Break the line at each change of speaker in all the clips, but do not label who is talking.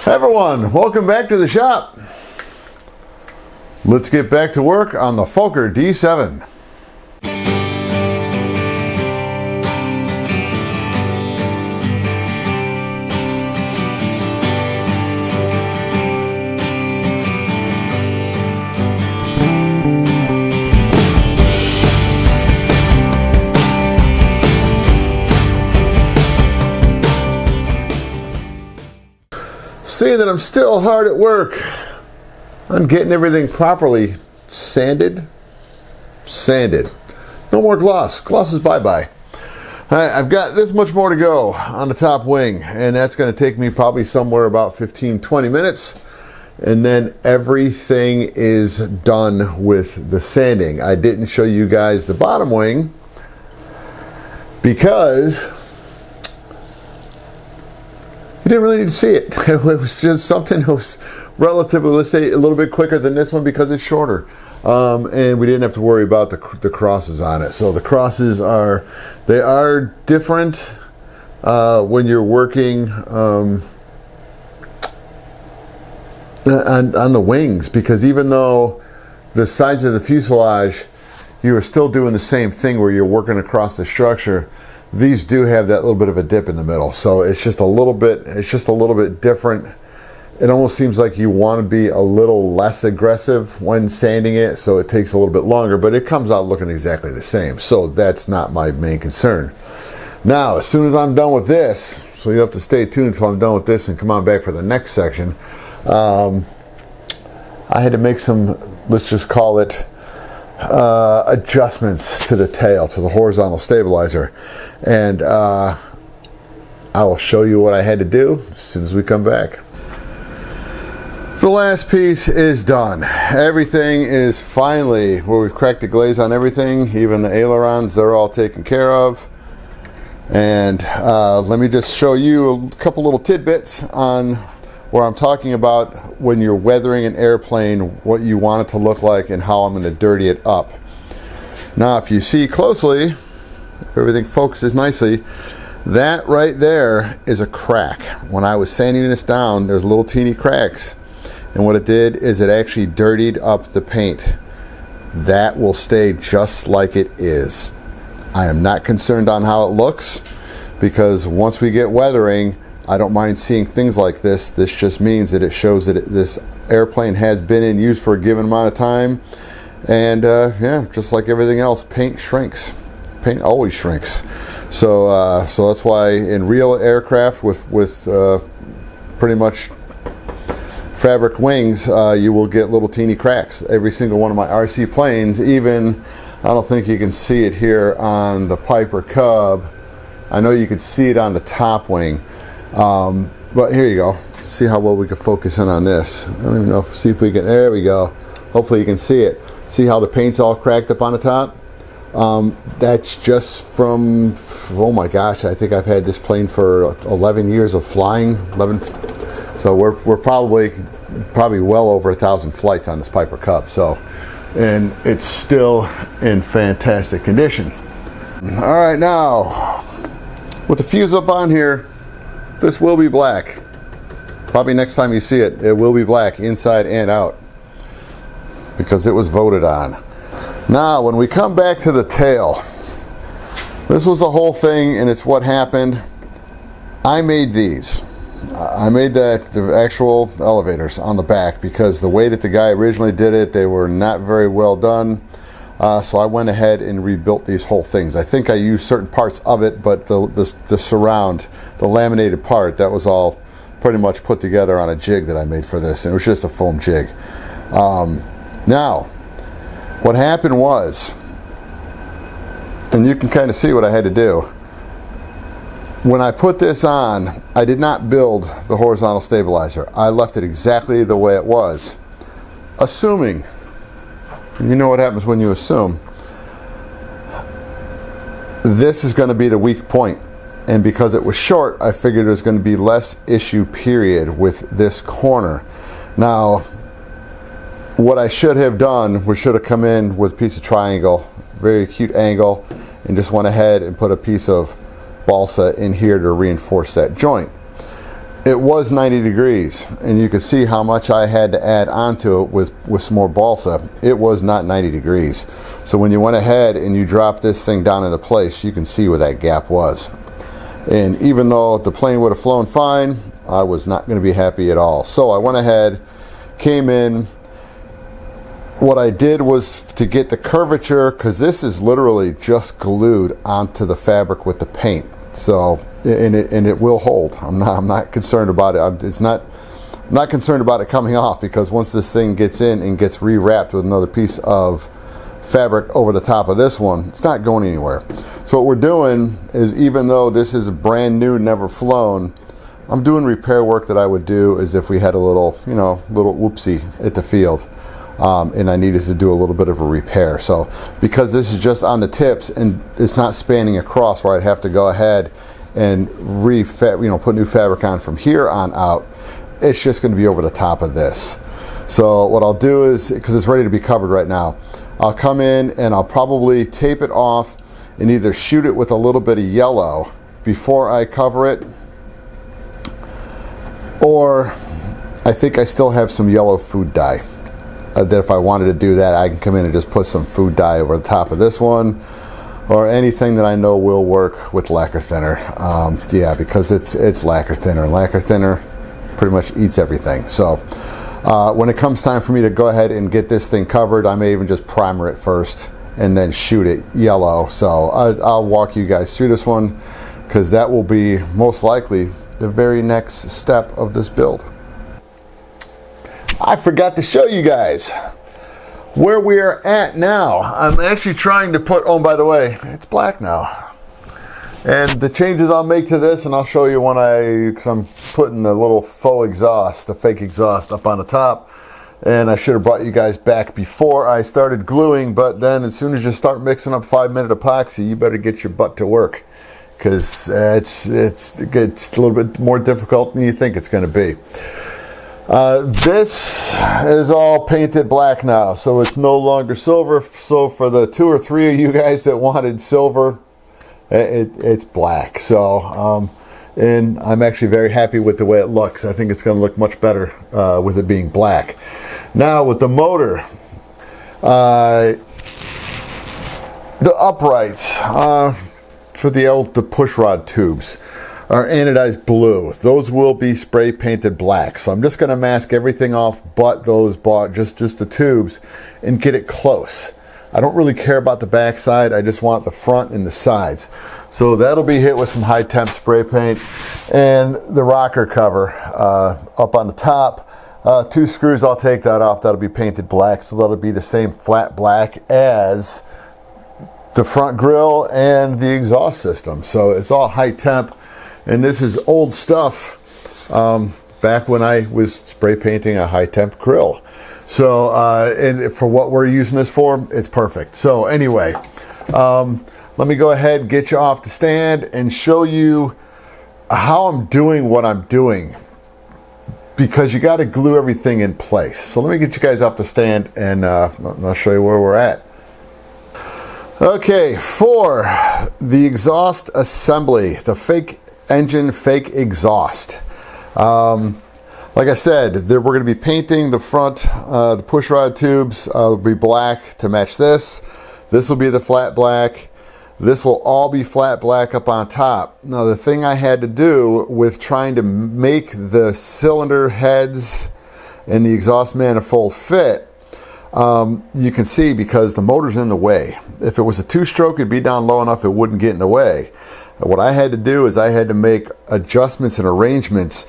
Hey everyone, welcome back to the shop. Let's get back to work on the Fokker D.VII. Seeing that I'm still hard at work on getting everything properly sanded. No more gloss. Gloss is bye-bye. Alright, I've got this much more to go on the top wing, and that's going to take me probably somewhere about 15-20 minutes, and then everything is done with the sanding. I didn't show you guys the bottom wing because you didn't really need to see it. It was just something that was relatively, let's say, a little bit quicker than this one because it's shorter. And we didn't have to worry about the crosses on it. So the crosses are different when you're working on the wings, because even though the sides of the fuselage, you are still doing the same thing where you're working across the structure. These do have that little bit of a dip in the middle, so it's just a little bit different. It almost seems like you want to be a little less aggressive when sanding it, so it takes a little bit longer, but it comes out looking exactly the same. So that's not my main concern. Now, as soon as I'm done with this, so you have to stay tuned until I'm done with this and come on back for the next section. I had to make some, let's just call it, adjustments to the tail, to the horizontal stabilizer, and I will show you what I had to do as soon as we come back. The last piece is done. Everything is finally where we've cracked the glaze on everything, even the ailerons, they're all taken care of. And let me just show you a couple little tidbits on where I'm talking about when you're weathering an airplane, what you want it to look like and how I'm going to dirty it up. Now, if you see closely, if everything focuses nicely, that right there is a crack. When I was sanding this down, there's little teeny cracks. And what it did is it actually dirtied up the paint. That will stay just like it is. I am not concerned on how it looks, because once we get weathering, I don't mind seeing things like this. This just means that it shows that this airplane has been in use for a given amount of time. And yeah, just like everything else, paint shrinks. Paint always shrinks. So that's why in real aircraft with pretty much fabric wings, you will get little teeny cracks. Every single one of my RC planes, even, I don't think you can see it here on the Piper Cub. I know you could see it on the top wing. But here you go. See how well we can focus in on this. I don't even know see if we can, there we go. Hopefully you can see it. See how the paint's all cracked up on the top? That's just from, oh my gosh, I think I've had this plane for 11 years of flying. So we're probably well over 1,000 flights on this Piper Cub. So, and it's still in fantastic condition. All right, now with the fuse up on here, this will be black. Probably next time you see it, it will be black inside and out, because it was voted on. Now, when we come back to the tail, this was the whole thing, and it's what happened. I made these. I made the actual elevators on the back, because the way that the guy originally did it, they were not very well done. So I went ahead and rebuilt these whole things. I think I used certain parts of it, but the surround, the laminated part, that was all pretty much put together on a jig that I made for this. And it was just a foam jig. Now, what happened was, and you can kind of see what I had to do. When I put this on, I did not build the horizontal stabilizer. I left it exactly the way it was, assuming, and you know what happens when you assume, this is going to be the weak point. And because it was short, I figured there's going to be less issue, period, with this corner. Now, what I should have done was should have come in with a piece of triangle, very acute angle, and just went ahead and put a piece of balsa in here to reinforce that joint. it was 90 degrees, and you can see how much I had to add onto it with some more balsa. It was not 90 degrees. So when you went ahead and you dropped this thing down into place, you can see where that gap was. And even though the plane would have flown fine, I was not going to be happy at all. So I went ahead, came in. What I did was to get the curvature, because this is literally just glued onto the fabric with the paint. So, and it will hold. I'm not concerned about it. I'm not concerned about it coming off, because once this thing gets in and gets rewrapped with another piece of fabric over the top of this one, it's not going anywhere. So what we're doing is, even though this is brand new, never flown, I'm doing repair work that I would do as if we had a little, little whoopsie at the field. And I needed to do a little bit of a repair. So because this is just on the tips and it's not spanning across where I'd have to go ahead and put new fabric on from here on out, it's just going to be over the top of this. So what I'll do is, because it's ready to be covered right now, I'll come in and I'll probably tape it off and either shoot it with a little bit of yellow before I cover it, or I think I still have some yellow food dye. That if I wanted to do that, I can come in and just put some food dye over the top of this one, or anything that I know will work with lacquer thinner. Yeah, because it's lacquer thinner. Lacquer thinner pretty much eats everything. So when it comes time for me to go ahead and get this thing covered, I may even just primer it first and then shoot it yellow. So I'll walk you guys through this one, because that will be most likely the very next step of this build. I forgot to show you guys where we are at now. I'm actually trying to put, oh, by the way, it's black now. And the changes I'll make to this, and I'll show you because I'm putting the little faux exhaust, the fake exhaust up on the top. And I should have brought you guys back before I started gluing, but then as soon as you start mixing up 5-minute epoxy, you better get your butt to work, because it's a little bit more difficult than you think it's going to be. This is all painted black now, so it's no longer silver. So for the 2 or 3 of you guys that wanted silver, it's black. So, and I'm actually very happy with the way it looks. I think it's going to look much better with it being black. Now with the motor, the uprights for the push rod tubes are anodized blue. Those will be spray painted black. So I'm just going to mask everything off but those, just the tubes, and get it close. I don't really care about the back side. I just want the front and the sides. So that'll be hit with some high temp spray paint, and the rocker cover up on the top. 2 screws, I'll take that off. That'll be painted black. So that'll be the same flat black as the front grille and the exhaust system. So it's all high temp. And this is old stuff back when I was spray painting a high temp grill. So, and for what we're using this for, it's perfect. So anyway, let me go ahead and get you off the stand and show you how I'm doing what I'm doing, because you got to glue everything in place. So let me get you guys off the stand and I'll show you where we're at. Okay, for the exhaust assembly, the fake engine, fake exhaust. Like I said, we're going to be painting the front, the push rod tubes will be black to match this. This will be the flat black. This will all be flat black up on top. Now the thing I had to do with trying to make the cylinder heads and the exhaust manifold fit, you can see, because the motor's in the way. If it was a 2-stroke, it'd be down low enough it wouldn't get in the way. What I had to do is I had to make adjustments and arrangements.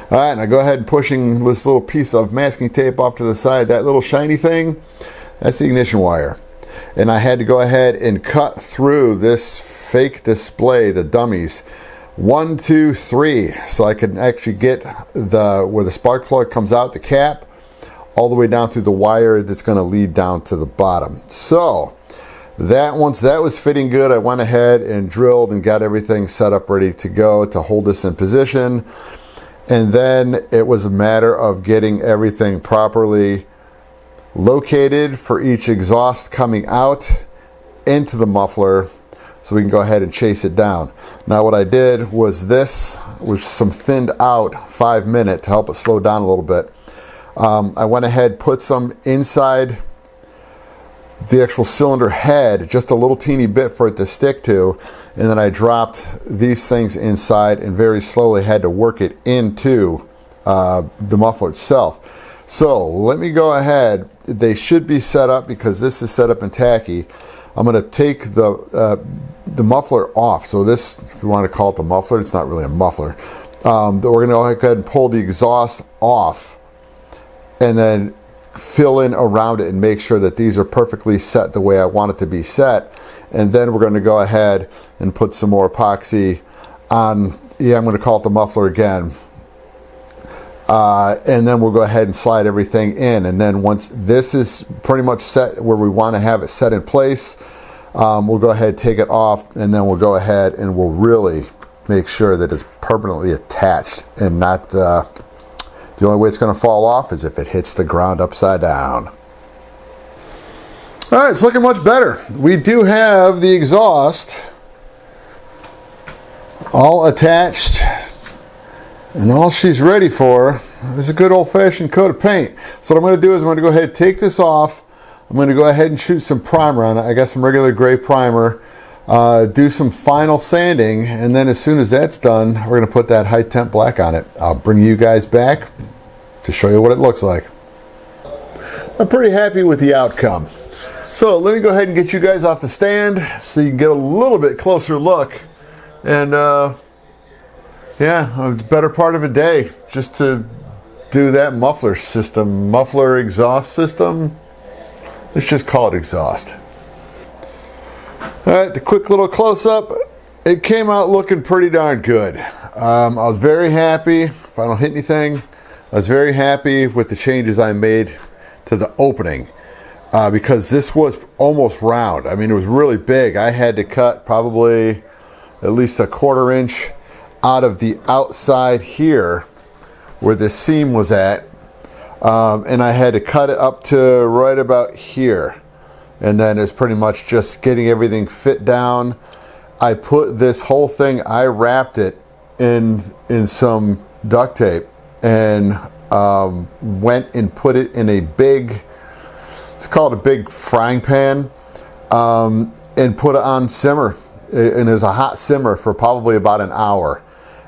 All right, now go ahead and pushing this little piece of masking tape off to the side. That little shiny thing, that's the ignition wire. And I had to go ahead and cut through this fake display, the dummies, 1, 2, 3, so I could actually get where the spark plug comes out, the cap, all the way down through the wire that's going to lead down to the bottom. So once that was fitting good, I went ahead and drilled and got everything set up ready to go to hold this in position. And then it was a matter of getting everything properly located for each exhaust coming out into the muffler, so we can go ahead and chase it down. Now what I did was this, which some thinned out 5-minute to help it slow down a little bit. I went ahead, put some inside the actual cylinder head, just a little teeny bit for it to stick to, and then I dropped these things inside and very slowly had to work it into the muffler itself. So let me go ahead. They should be set up because this is set up in tacky. I'm going to take the muffler off. So this, if you want to call it the muffler, it's not really a muffler. We're going to go ahead and pull the exhaust off and then fill in around it and make sure that these are perfectly set the way I want it to be set. And then we're going to go ahead and put some more epoxy on. Yeah, I'm going to call it the muffler again. And then we'll go ahead and slide everything in. And then once this is pretty much set where we want to have it set in place, we'll go ahead, take it off, and then we'll go ahead and we'll really make sure that it's permanently attached and not, the only way it's going to fall off is if it hits the ground upside down. All right, it's looking much better. We do have the exhaust all attached, and all she's ready for is a good old-fashioned coat of paint. So what I'm going to do is I'm going to go ahead and take this off. I'm going to go ahead and shoot some primer on it. I got some regular gray primer. Do some final sanding, and then as soon as that's done, we're going to put that high temp black on it. I'll bring you guys back to show you what it looks like. I'm pretty happy with the outcome. So let me go ahead and get you guys off the stand so you can get a little bit closer look. And yeah, a better part of a day just to do that muffler system, muffler exhaust system. Let's just call it exhaust. All right, the quick little close-up. It came out looking pretty darn good. I was very happy. If I don't hit anything, I was very happy with the changes I made to the opening because this was almost round. I mean, it was really big. I had to cut probably at least a 1/4 inch out of the outside here where the seam was at, and I had to cut it up to right about here. And then it's pretty much just getting everything fit down. I put this whole thing, I wrapped it in some duct tape and went and put it in a big, let's call it a big frying pan, and put it on simmer. And it was a hot simmer for probably about an hour.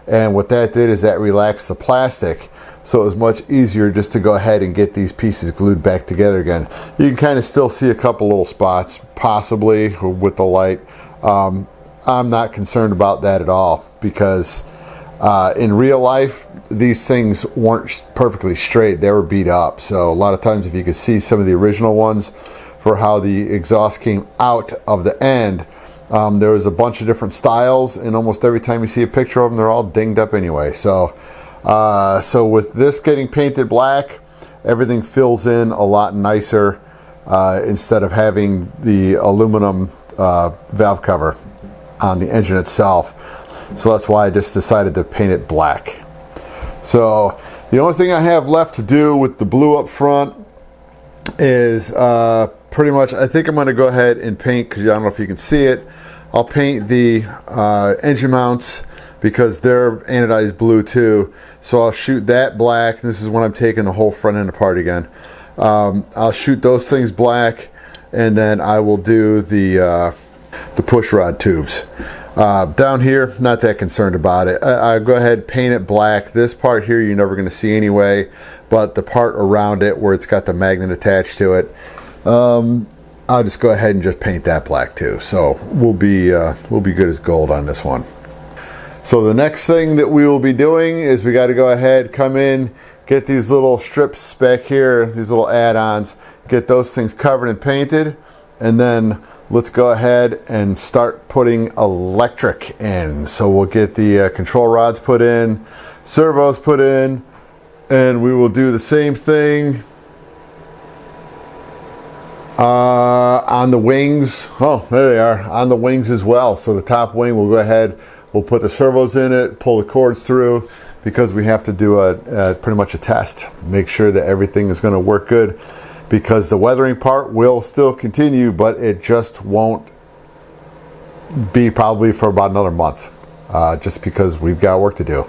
And what that did is that relaxed the plastic, so it was much easier just to go ahead and get these pieces glued back together again. You can kind of still see a couple little spots, possibly with the light. I'm not concerned about that at all because in real life, these things weren't perfectly straight. They were beat up. So a lot of times if you could see some of the original ones for how the exhaust came out of the end, there was a bunch of different styles, and almost every time you see a picture of them, they're all dinged up anyway. So with this getting painted black, everything fills in a lot nicer instead of having the aluminum valve cover on the engine itself. So that's why I just decided to paint it black. So the only thing I have left to do with the blue up front is pretty much, I think I'm going to go ahead and paint, because I don't know if you can see it, I'll paint the engine mounts because they're anodized blue too. So I'll shoot that black. This is when I'm taking the whole front end apart again. I'll shoot those things black, and then I will do the push rod tubes. Down here, not that concerned about it. I'll go ahead and paint it black. This part here you're never going to see anyway, but the part around it where it's got the magnet attached to it, I'll just go ahead and just paint that black too. So we'll be good as gold on this one. So the next thing that we will be doing is we got to go ahead, come in, get these little strips back here, these little add-ons, get those things covered and painted, and then let's go ahead and start putting electric in. So we'll get the control rods put in, servos put in, and we will do the same thing on the wings. Oh, there they are, on the wings as well. So the top wing, we'll go ahead, we'll put the servos in it, pull the cords through, because we have to do pretty much a test. Make sure that everything is going to work good, because the weathering part will still continue, but it just won't be probably for about another month, just because we've got work to do.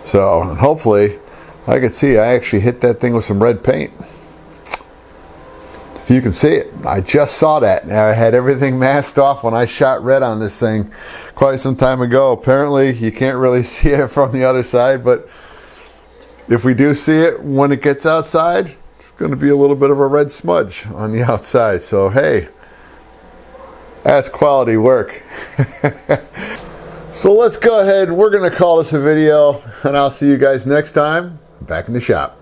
So hopefully, I can see I actually hit that thing with some red paint. If you can see it, I just saw that. I had everything masked off when I shot red on this thing quite some time ago. Apparently, you can't really see it from the other side, but if we do see it when it gets outside, it's going to be a little bit of a red smudge on the outside. So hey, that's quality work. So let's go ahead. We're going to call this a video, and I'll see you guys next time back in the shop.